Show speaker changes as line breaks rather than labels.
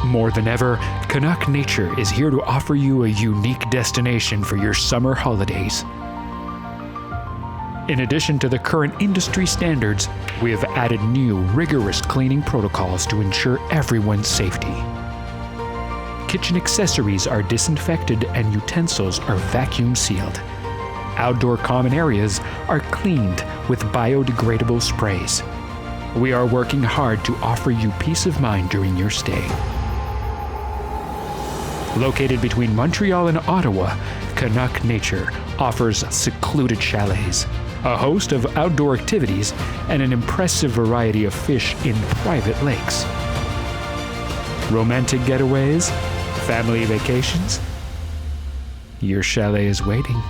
More than ever, Kenauk Nature is here to offer you a unique destination for your summer holidays. In addition to the current industry standards, we have added new, rigorous cleaning protocols to ensure everyone's safety. Kitchen accessories are disinfected and utensils are vacuum sealed. Outdoor common areas are cleaned with biodegradable sprays. We are working hard to offer you peace of mind during your stay. Located between Montreal and Ottawa, Kenauk Nature offers secluded chalets, a host of outdoor activities, and an impressive variety of fish in private lakes. Romantic getaways? Family vacations? Your chalet is waiting.